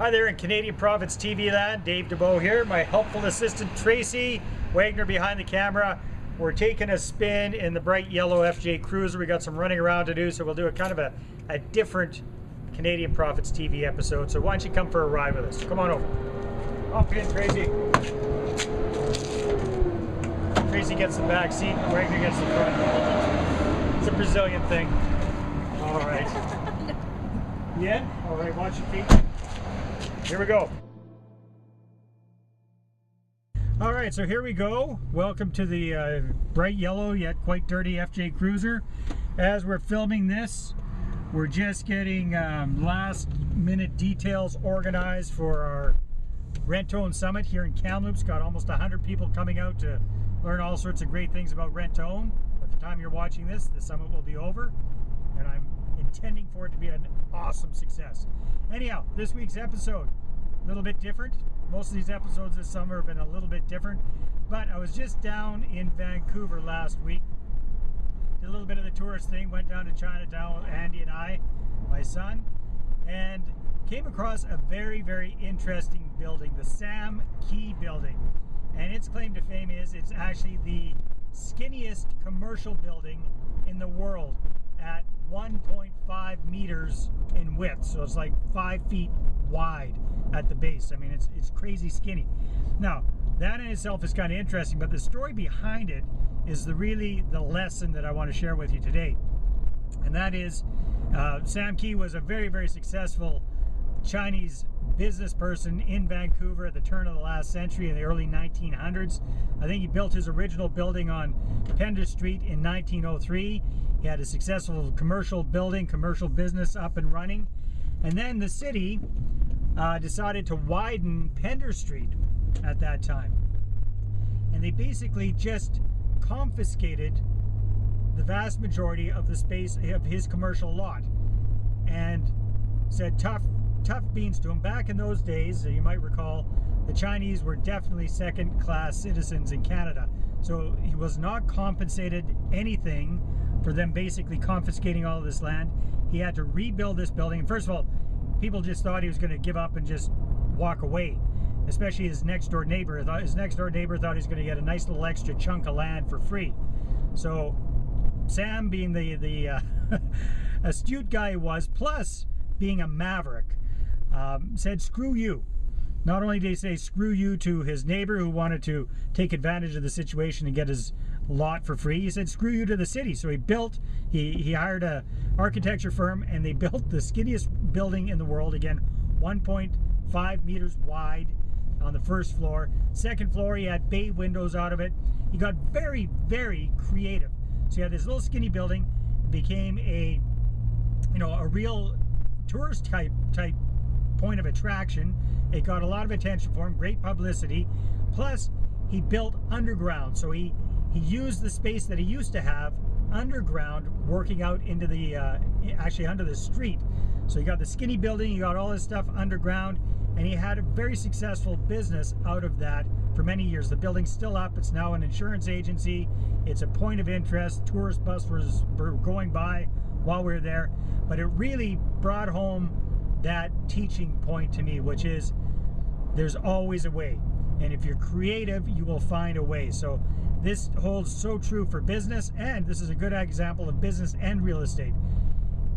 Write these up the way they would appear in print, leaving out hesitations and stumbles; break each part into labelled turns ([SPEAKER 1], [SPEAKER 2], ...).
[SPEAKER 1] Hi there in Canadian Profits TV land, Dave Dubeau here. My helpful assistant Tracy, Wagner behind the camera. We're taking a spin in the bright yellow FJ Cruiser. We got some running around to do, so we'll do a kind of a different Canadian Profits TV episode. So why don't you come for a ride with us? Come on over. Hop in, Tracy. Tracy gets the back seat, Wagner gets the front. It's a Brazilian thing. All right. Yeah? All right, watch your feet. Here we go. All right, so here we go. Welcome to the bright yellow yet quite dirty FJ Cruiser. As we're filming this, we're just getting last minute details organized for our Rent-Own Summit here in Kamloops. Got almost 100 people coming out to learn all sorts of great things about rent-own. By the time you're watching this, the summit will be over, and I'm intending for it to be an awesome success. Anyhow, this week's episode, a little bit different. Most of these episodes this summer have been a little bit different, but I was just down in Vancouver last week. Did a little bit of the tourist thing, went down to Chinatown with Andy and I, my son, and came across a very, very interesting building, the Sam Key building. And its claim to fame is it's actually the skinniest commercial building in the world at 1.5 meters in width. So it's like 5 feet wide at the base. I mean, it's crazy skinny. Now, that in itself is kind of interesting, but the story behind it is the lesson that I want to share with you today. And that is, Sam Key was a very, very successful Chinese business person in Vancouver at the turn of the last century in the early 1900s. I think he built his original building on Pender Street in 1903. He had a successful commercial building, commercial business up and running. And then the city decided to widen Pender Street at that time. And they basically just confiscated the vast majority of the space of his commercial lot and said tough beans to him. Back in those days, you might recall, the Chinese were definitely second-class citizens in Canada. So he was not compensated anything for them basically confiscating all of this land. He had to rebuild this building. And first of all, people just thought he was going to give up and just walk away, especially his next-door neighbor. His next-door neighbor thought he was going to get a nice little extra chunk of land for free. So Sam, being the astute guy he was, plus being a maverick, said, screw you. Not only did he say screw you to his neighbor who wanted to take advantage of the situation and get his lot for free, he said screw you to the city. So he hired a architecture firm, and they built the skinniest building in the world, again 1.5 meters wide on the first floor. Second floor, he had bay windows out of it. He got very, very creative. So you had this little skinny building, became a real tourist type point of attraction. It got a lot of attention for him, great publicity. Plus, he built underground. So he used the space that he used to have underground, working out into the actually under the street. So you got the skinny building, you got all this stuff underground, and he had a very successful business out of that for many years. The building's still up. It's now an insurance agency. It's a point of interest. Tourist buses were going by while we were there. But it really brought home that teaching point to me, which is there's always a way. And if you're creative, you will find a way. So this holds so true for business, and this is a good example of business and real estate.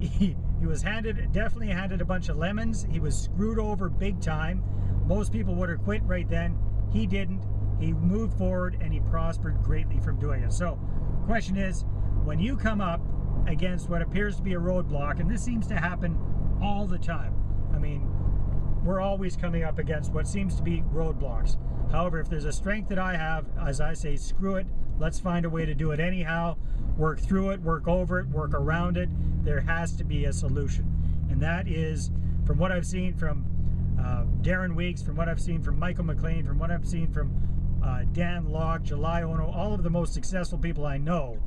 [SPEAKER 1] He was definitely handed a bunch of lemons. He was screwed over big time. Most people would have quit right then. He didn't. He moved forward, and he prospered greatly from doing it. So the question is, when you come up against what appears to be a roadblock, and this seems to happen all the time. I mean, we're always coming up against what seems to be roadblocks. However, if there's a strength that I have, as I say, screw it. Let's find a way to do it anyhow. Work through it, work over it, work around it. There has to be a solution. And that is, from what I've seen from Darren Weeks, from what I've seen from Michael McLean, from what I've seen from Dan Locke, July Ono, all of the most successful people I know,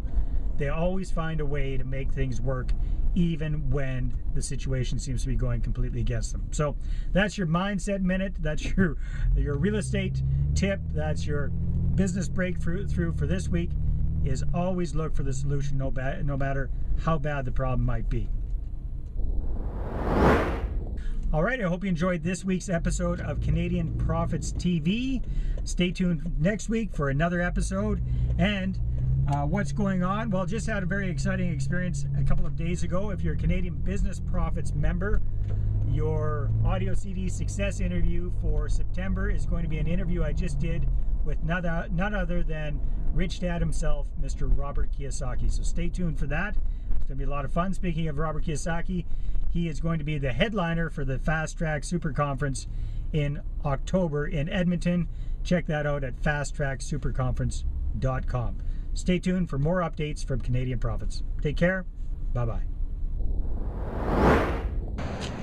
[SPEAKER 1] they always find a way to make things work, even when the situation seems to be going completely against them. So that's your mindset minute. That's your real estate tip. That's your business breakthrough for this week, is always look for the solution, no matter how bad the problem might be. All right, I hope you enjoyed this week's episode of Canadian Profits TV. Stay tuned next week for another episode. And what's going on? Well, just had a very exciting experience a couple of days ago. If you're a Canadian Business Profits member, your audio CD success interview for September is going to be an interview I just did with none other than Rich Dad himself, Mr. Robert Kiyosaki. So stay tuned for that. It's going to be a lot of fun. Speaking of Robert Kiyosaki, he is going to be the headliner for the Fast Track Super Conference in October in Edmonton. Check that out at fasttracksuperconference.com. Stay tuned for more updates from Canadian Profits. Take care. Bye-bye.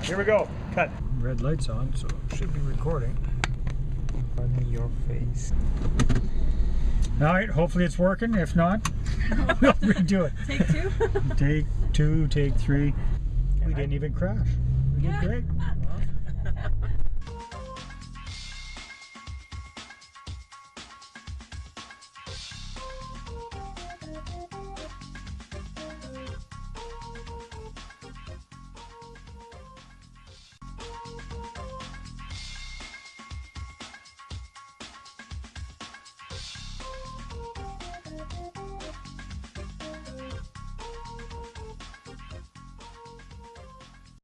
[SPEAKER 1] Here we go. Cut. Red light's on, so it should be recording.
[SPEAKER 2] Funny your face.
[SPEAKER 1] All right, hopefully it's working. If not, we'll redo it.
[SPEAKER 3] Take two?
[SPEAKER 1] Take two, take three. We didn't even crash. We did great.